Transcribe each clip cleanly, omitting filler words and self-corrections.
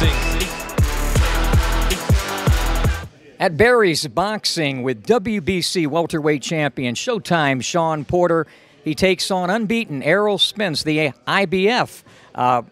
boxing. At Barry's Boxing with WBC welterweight champion Showtime Shawn Porter, he takes on unbeaten Errol Spence, the IBF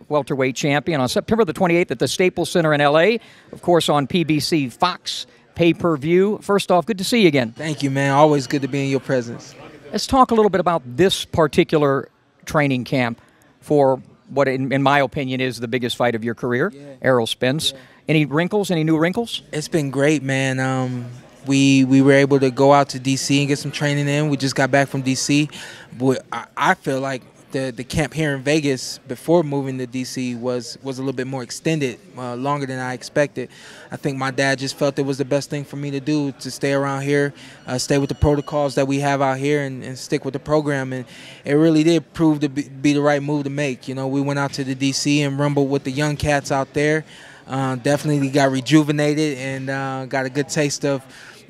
welterweight champion, on September the 28th at the Staples Center in L.A., of course on PBC Fox pay-per-view. First off, good to see you again. Thank you, man. Always good to be in your presence. Let's talk a little bit about this particular training camp for what, in my opinion, is the biggest fight of your career, Errol Spence. Any wrinkles? Any new wrinkles? It's been great, man. We were able to go out to D.C. and get some training in. We just got back from D.C. But I feel like the camp here in Vegas before moving to D.C. was a little bit more extended, longer than I expected. I think my dad just felt it was the best thing for me to do, to stay around here, stay with the protocols that we have out here, and stick with the program. And it really did prove to be the right move to make. You know, we went out to the D.C. and rumbled with the young cats out there. Definitely got rejuvenated and got a good taste of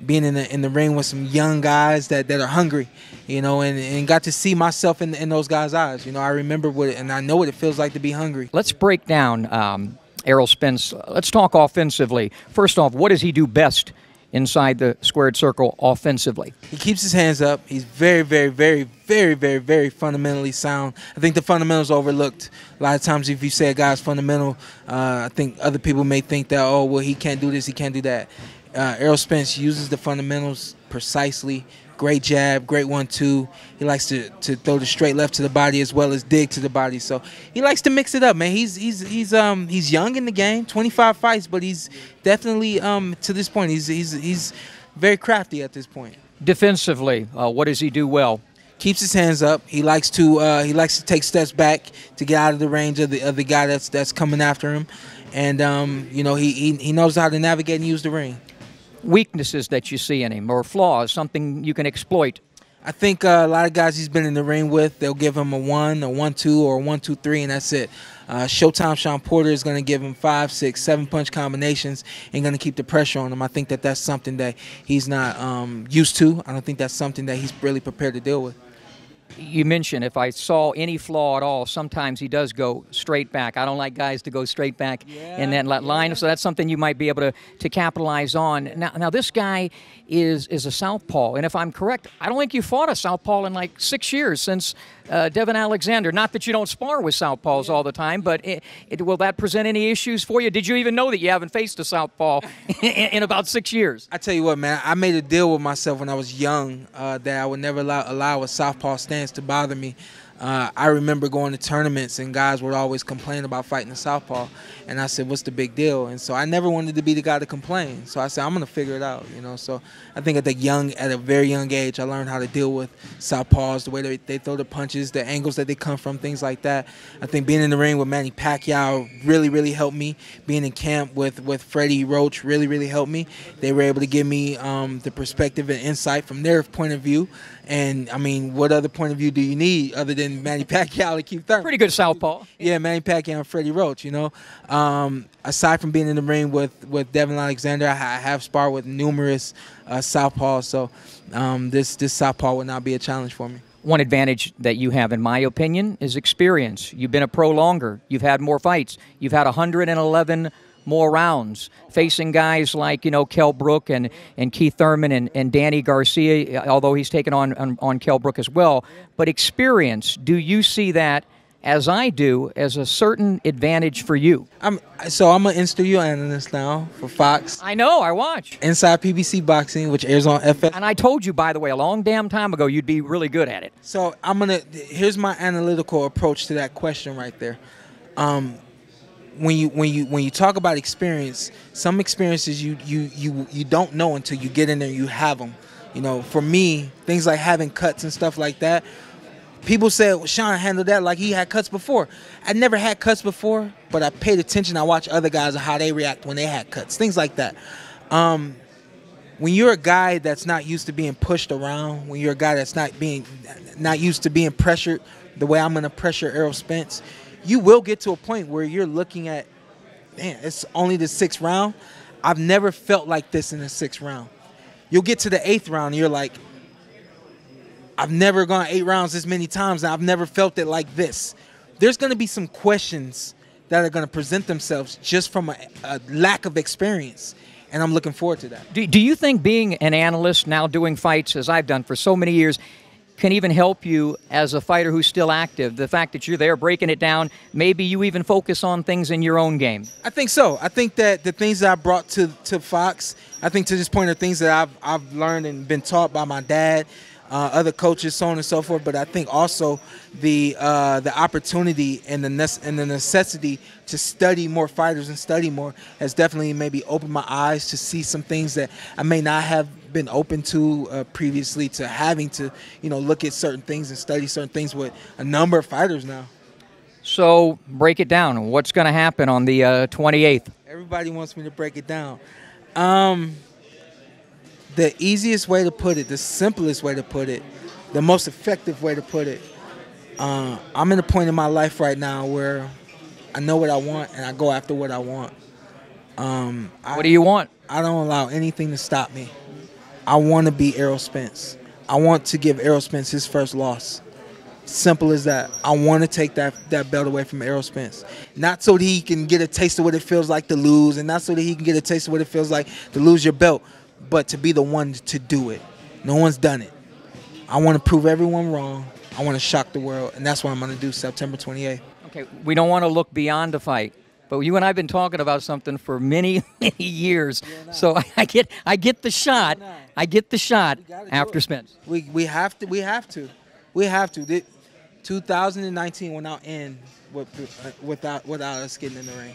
being in the ring with some young guys that are hungry, you know, and got to see myself in those guys' eyes. You know, I remember and I know what it feels like to be hungry. Let's break down Errol Spence. Let's talk offensively. First off, what does he do best inside the squared circle offensively? He keeps his hands up. He's very, very, very, very, very, very fundamentally sound. I think the fundamentals overlooked. A lot of times if you say a guy's fundamental, I think other people may think that, oh, well, he can't do this, he can't do that. Errol Spence uses the fundamentals precisely. Great jab, great 1-2. He likes to throw the straight left to the body as well as dig to the body. So he likes to mix it up, man. He's young in the game, 25 fights, but he's definitely to this point he's very crafty at this point. Defensively, what does he do well? Keeps his hands up. He likes to take steps back to get out of the range of the guy that's coming after him, and you know, he knows how to navigate and use the ring. Weaknesses that you see in him, or flaws, something you can exploit? I think a lot of guys he's been in the ring with, they'll give him a 1, a 1-2, or a 1-2-3, and that's it. Showtime Shawn Porter is going to give him 5, 6, 7 punch combinations and going to keep the pressure on him. I think that's something that he's not used to. I don't think that's something that he's really prepared to deal with. You mentioned if I saw any flaw at all, sometimes he does go straight back. I don't like guys to go straight back in that line, so that's something you might be able to capitalize on. Now this guy is a southpaw, and if I'm correct, I don't think you fought a southpaw in like 6 years since Devin Alexander. Not that you don't spar with southpaws all the time, but will that present any issues for you? Did you even know that you haven't faced a southpaw in about 6 years? I tell you what, man, I made a deal with myself when I was young that I would never allow a southpaw stance to bother me. I remember going to tournaments and guys would always complain about fighting a southpaw, and I said, what's the big deal? And so I never wanted to be the guy to complain. So I said, I'm going to figure it out, you know. So I think at a very young age, I learned how to deal with southpaws, the way they throw the punches, the angles that they come from, things like that. I think being in the ring with Manny Pacquiao really, really helped me. Being in camp with Freddie Roach really, really helped me. They were able to give me the perspective and insight from their point of view. And, I mean, what other point of view do you need other than Manny Pacquiao to keep Thurman? Pretty good southpaw. Yeah, Manny Pacquiao and Freddie Roach, you know. Aside from being in the ring with Devin Alexander, I have sparred with numerous southpaws, so this southpaw would not be a challenge for me. One advantage that you have, in my opinion, is experience. You've been a pro longer. You've had more fights. You've had 111 more rounds, facing guys like, you know, Kell Brook and Keith Thurman and Danny Garcia, although he's taken on Kell Brook as well. But experience, do you see that, as I do, as a certain advantage for you? So I'm an in-studio analyst now for Fox. I know, I watch. Inside PBC Boxing, which airs on FS. And I told you, by the way, a long damn time ago, you'd be really good at it. So here's my analytical approach to that question right there. When you talk about experience, some experiences you don't know until you get in there and you have them. You know, for me, things like having cuts and stuff like that, people said, well, Shawn handled that like he had cuts before. I never had cuts before, but I paid attention. I watched other guys and how they react when they had cuts, things like that. When you're a guy that's not used to being pushed around, when you're a guy that's not used to being pressured the way I'm going to pressure Errol Spence, you will get to a point where you're looking at, man, it's only the 6th round. I've never felt like this in the 6th round. You'll get to the 8th round and you're like, I've never gone 8 rounds this many times and I've never felt it like this. There's going to be some questions that are going to present themselves just from a lack of experience. And I'm looking forward to that. Do you think being an analyst now doing fights, as I've done for so many years, can even help you as a fighter who's still active? The fact that you're there breaking it down, maybe you even focus on things in your own game. I think so. I think that the things that I brought to Fox, I think to this point are things that I've learned and been taught by my dad, other coaches, so on and so forth. But I think also the opportunity and the necessity to study more fighters and study more has definitely maybe opened my eyes to see some things that I may not have been open to previously, to having to look at certain things and study certain things with a number of fighters now. So break it down. What's going to happen on the 28th? Everybody wants me to break it down. The easiest way to put it, the simplest way to put it, the most effective way to put it, I'm in a point in my life right now where I know what I want and I go after what I want. What do you want? I don't allow anything to stop me. I want to be Errol Spence. I want to give Errol Spence his first loss. Simple as that. I want to take that belt away from Errol Spence. Not so that he can get a taste of what it feels like to lose, and not so that he can get a taste of what it feels like to lose your belt, but to be the one to do it. No one's done it. I want to prove everyone wrong. I want to shock the world, and that's what I'm going to do September 28th. Okay, we don't want to look beyond the fight, but you and I have been talking about something for many, many years. So I get the shot. I get the shot after Spence. We have to. 2019 will not end without us getting in the ring.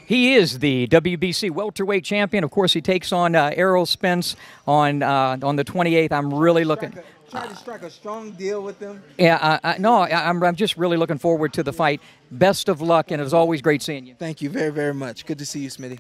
He is the WBC welterweight champion. Of course, he takes on Errol Spence on the 28th. I'm really looking. Try to strike a strong deal with them. Yeah, I'm just really looking forward to the fight. Best of luck, and it's always great seeing you. Thank you very, very much. Good to see you, Smitty.